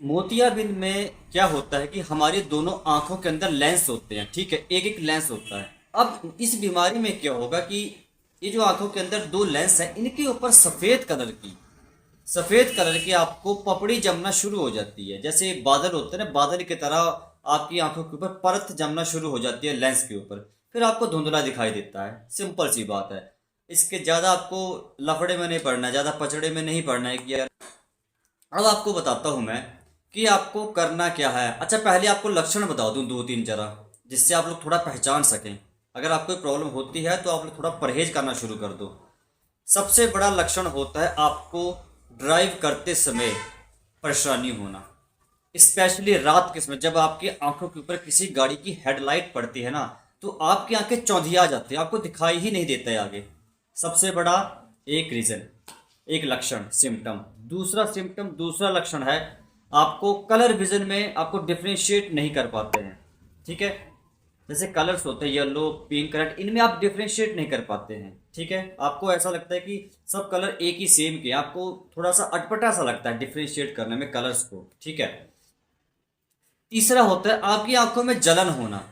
मोतियाबिंद में क्या होता है कि हमारी दोनों आंखों के अंदर लेंस होते हैं, ठीक है, एक एक लेंस होता है। अब इस बीमारी में क्या होगा कि ये जो आंखों के अंदर दो लेंस हैं, इनके ऊपर सफेद कलर की आपको पपड़ी जमना शुरू हो जाती है। जैसे बादल होते हैं ना, बादल की तरह आपकी आंखों के ऊपर परत जमना शुरू हो जाती है लेंस के ऊपर। फिर आपको धुंधला दिखाई देता है, सिंपल सी बात है। इसके ज़्यादा आपको लफड़े में नहीं पड़ना है, ज़्यादा पचड़े में नहीं पड़ना है कि यार। अब आपको बताता हूँ मैं कि आपको करना क्या है। अच्छा, पहले आपको लक्षण बता दूँ दो तीन जरा, जिससे आप लोग थोड़ा पहचान सकें। अगर आपको कोई प्रॉब्लम होती है तो आप लोग थोड़ा परहेज करना शुरू कर दो। सबसे बड़ा लक्षण होता है आपको ड्राइव करते समय परेशानी होना, स्पेशली रात के समय जब आपकी आंखों के ऊपर किसी गाड़ी की हेडलाइट पड़ती है ना, तो आपकी आंखें चौंधिया जाती है, आपको दिखाई ही नहीं देता है आगे। सबसे बड़ा एक रीजन, एक लक्षण, सिम्टम। दूसरा लक्षण है आपको कलर विजन में आपको डिफ्रेंशिएट नहीं कर पाते हैं, ठीक है। जैसे कलर्स होते हैं येलो, पिंक, रेड, इनमें आप डिफ्रेंशिएट नहीं कर पाते हैं, ठीक है। आपको ऐसा लगता है कि सब कलर एक ही सेम के, आपको थोड़ा सा अटपटा सा लगता है डिफ्रेंशिएट करने में कलर्स को, ठीक है। तीसरा होता है आपकी आंखों में जलन होना।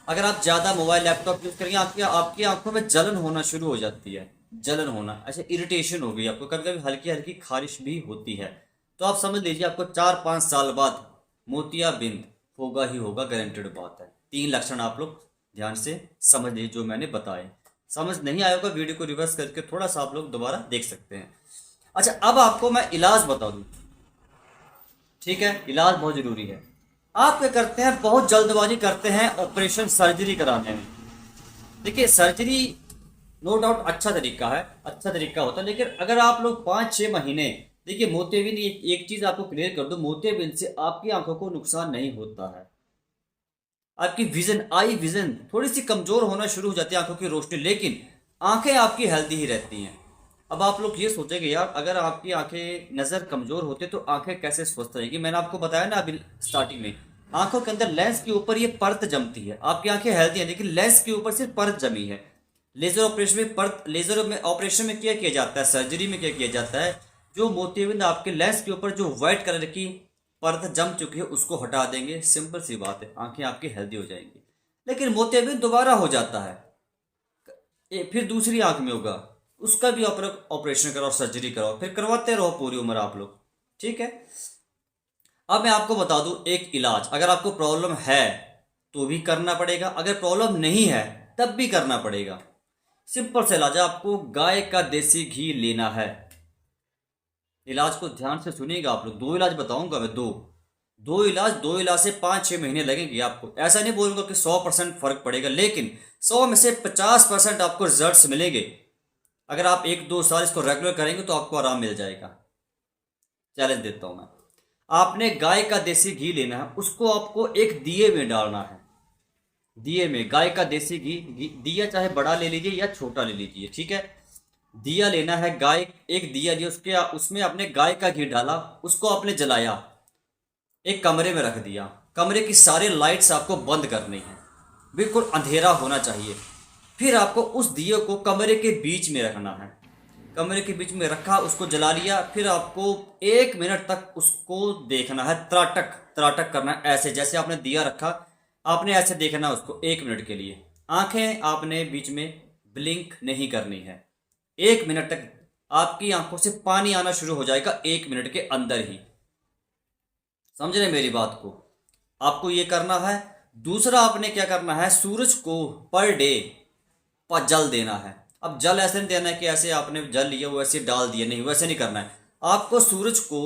अगर आप ज़्यादा मोबाइल लैपटॉप यूज़ करेंगे, आपकी आपकी आंखों में जलन होना शुरू हो जाती है। जलन होना, अच्छा, इरिटेशन हो गई आपको, कभी कभी हल्की हल्की खारिश भी होती है। तो आप समझ लीजिए आपको 4-5 साल बाद मोतियाबिंद होगा ही होगा, गारंटेड बात है। 3 लक्षण आप लोग ध्यान से समझ लीजिए जो मैंने बताए। समझ नहीं आया होगा, वीडियो को रिवर्स करके थोड़ा सा आप लोग दोबारा देख सकते हैं। अच्छा, अब आपको मैं इलाज बता दूं, ठीक है। इलाज बहुत जरूरी है। आप क्या करते हैं, बहुत जल्दबाजी करते हैं ऑपरेशन सर्जरी कराने में। देखिए, सर्जरी नो डाउट अच्छा तरीका है, अच्छा तरीका होता है, लेकिन अगर आप लोग 5-6 महीने, देखिए मोतियाबिंद, एक चीज आपको क्लियर कर दो, मोतियाबिंद से आपकी आंखों को नुकसान नहीं होता है। आपकी विजन, आई विजन थोड़ी सी कमजोर होना शुरू हो जाती है, आंखों की रोशनी, लेकिन आंखें आपकी हेल्दी ही रहती हैं। अब आप लोग ये सोचेंगे यार, अगर आपकी आंखें नज़र कमजोर होते तो आंखें कैसे स्वस्थ रहेगी। मैंने आपको बताया ना अभी स्टार्टिंग में, आंखों के अंदर लेंस के ऊपर ये परत जमती है। आपकी आंखें हेल्दी हैं, लेकिन लेंस के ऊपर सिर्फ परत जमी है। लेजर में ऑपरेशन में क्या किया जाता है, सर्जरी में क्या किया जाता है, जो मोतियाबिंद आपके लेंस के ऊपर जो व्हाइट कलर की परत जम चुकी है उसको हटा देंगे। सिंपल सी बात है, आंखें आपकी हेल्दी हो जाएंगी। लेकिन मोतियाबिंद दोबारा हो जाता है, फिर दूसरी आंख में होगा, उसका भी ऑपरेशन कराओ, सर्जरी कराओ, फिर करवाते रहो पूरी उम्र आप लोग, ठीक है। अब मैं आपको बता दूं एक इलाज, अगर आपको प्रॉब्लम है तो भी करना पड़ेगा, अगर प्रॉब्लम नहीं है तब भी करना पड़ेगा। सिंपल सा इलाज है, आपको गाय का देसी घी लेना है। इलाज को ध्यान से सुनिएगा आप लोग, 2 इलाज बताऊंगा मैं, दो इलाज से 5-6 महीने लगेंगे आपको। ऐसा नहीं बोलूंगा कि 100% फर्क पड़ेगा, लेकिन 100 में से 50% आपको रिजल्ट्स मिलेंगे। अगर आप 1-2 साल इसको रेगुलर करेंगे तो आपको आराम मिल जाएगा। चैलेंज देता हूं मैं। आपने गाय का देसी घी लेना है, उसको आपको एक दिए में डालना है। दिए में गाय का देसी दिया चाहे बड़ा ले लीजिए या छोटा ले लीजिए, ठीक है। दिया लेना है, गाय, एक दिया लिया, उसके उसमें आपने गाय का घी डाला, उसको आपने जलाया, एक कमरे में रख दिया। कमरे की सारी लाइट्स आपको बंद करनी है, बिल्कुल अंधेरा होना चाहिए। फिर आपको उस दिए को कमरे के बीच में रखना है। कमरे के बीच में रखा, उसको जला लिया, फिर आपको 1 मिनट तक उसको देखना है, त्राटक त्राटक करना है, ऐसे जैसे आपने दिया रखा, आपने ऐसे देखना है उसको 1 मिनट के लिए। आंखें आपने बीच में ब्लिंक नहीं करनी है। 1 मिनट तक आपकी आंखों से पानी आना शुरू हो जाएगा, 1 मिनट के अंदर ही। समझ रहे मेरी बात को, आपको ये करना है। दूसरा आपने क्या करना है, सूरज को पर डे जल देना है। अब जल ऐसे नहीं देना है कि ऐसे आपने जल लिया वो ऐसे डाल दिया, नहीं, वैसे नहीं करना है। आपको सूरज को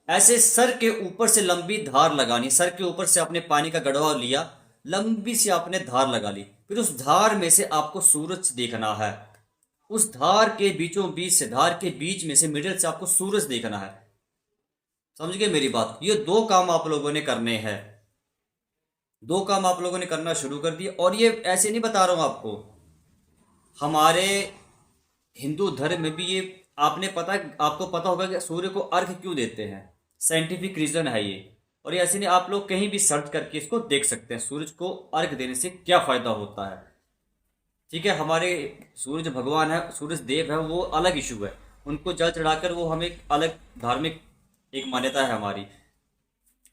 ऐसे सर के ऊपर से लंबी धार लगानी, सर के ऊपर से आपने पानी का गढ़वा लिया, लंबी सी आपने धार लगा ली, फिर उस धार में से आपको सूरज देखना है। उस धार के बीचों बीच से, धार के बीच में से, मिडिल से आपको सूरज देखना है। समझ गए मेरी बात, ये 2 काम आप लोगों ने करने हैं। 2 काम आप लोगों ने करना शुरू कर दिए, और ये ऐसे नहीं बता रहा हूं आपको, हमारे हिंदू धर्म में भी ये, आपको पता होगा कि सूर्य को अर्घ क्यों देते हैं, साइंटिफिक रीजन है ये। और ये ऐसे नहीं, आप लोग कहीं भी सर्च करके इसको देख सकते हैं, सूरज को अर्घ देने से क्या फायदा होता है, ठीक है। हमारे सूरज भगवान है, सूरज देव है, वो अलग इशू है, उनको जल चढ़ाकर वो हमें अलग धार्मिक एक मान्यता है हमारी।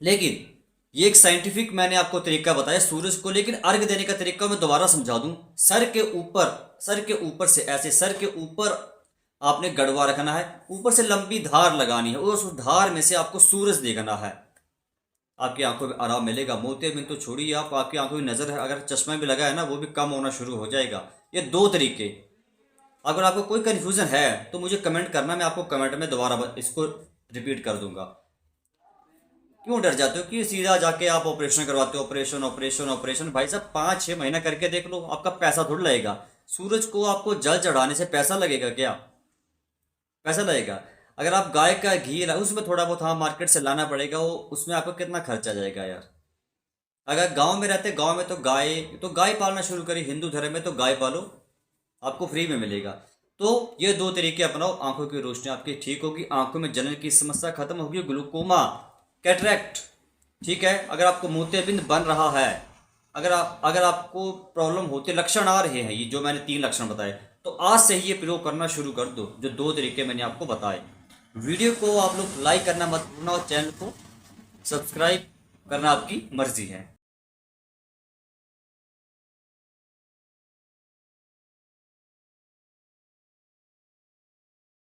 लेकिन ये एक साइंटिफिक मैंने आपको तरीका बताया सूरज को, लेकिन अर्घ देने का तरीका मैं दोबारा समझा दूं। सर के ऊपर से ऐसे सर के ऊपर आपने गड़वा रखना है, ऊपर से लंबी धार लगानी है और उस धार में से आपको सूरज देखना है। आपकी आंखों में आराम मिलेगा। मोतियाबिंद तो छोड़िए, आप आपकी आंखों में नजर है, अगर चश्मा भी लगा है ना वो भी कम होना शुरू हो जाएगा। ये दो तरीके। अगर आपको कोई कन्फ्यूजन है तो मुझे कमेंट करना, मैं आपको कमेंट में दोबारा इसको रिपीट कर दूंगा। क्यों डर जाते हो कि सीधा जाके आप ऑपरेशन करवाते हो? ऑपरेशन ऑपरेशन ऑपरेशन, भाई साहब 5-6 महीना करके देख लो, आपका पैसा थोड़ा लगेगा। सूरज को आपको जल चढ़ाने से पैसा लगेगा क्या? पैसा लगेगा? अगर आप गाय का घी उसमें थोड़ा बहुत हाँ मार्केट से लाना पड़ेगा, वो उसमें आपको कितना खर्चा जाएगा यार। अगर गांव में रहते, गांव में तो गाय पालना शुरू करिए। हिंदू धर्म में तो गाय पालो, आपको फ्री में मिलेगा। तो ये दो तरीके अपनाओ, आंखों की रोशनी आपकी ठीक होगी, आंखों में जलन की समस्या खत्म होगी, ग्लूकोमा, कैटरैक्ट, ठीक है। अगर आपको मोतियाबिंद बन रहा है, अगर आपको प्रॉब्लम होती, लक्षण आ रहे हैं, ये जो मैंने 3 लक्षण बताए, तो आज से ही ये प्रयोग करना शुरू कर दो, जो 2 तरीके मैंने आपको बताए। वीडियो को आप लोग लाइक करना मत भूलना और चैनल को सब्सक्राइब करना आपकी मर्जी है।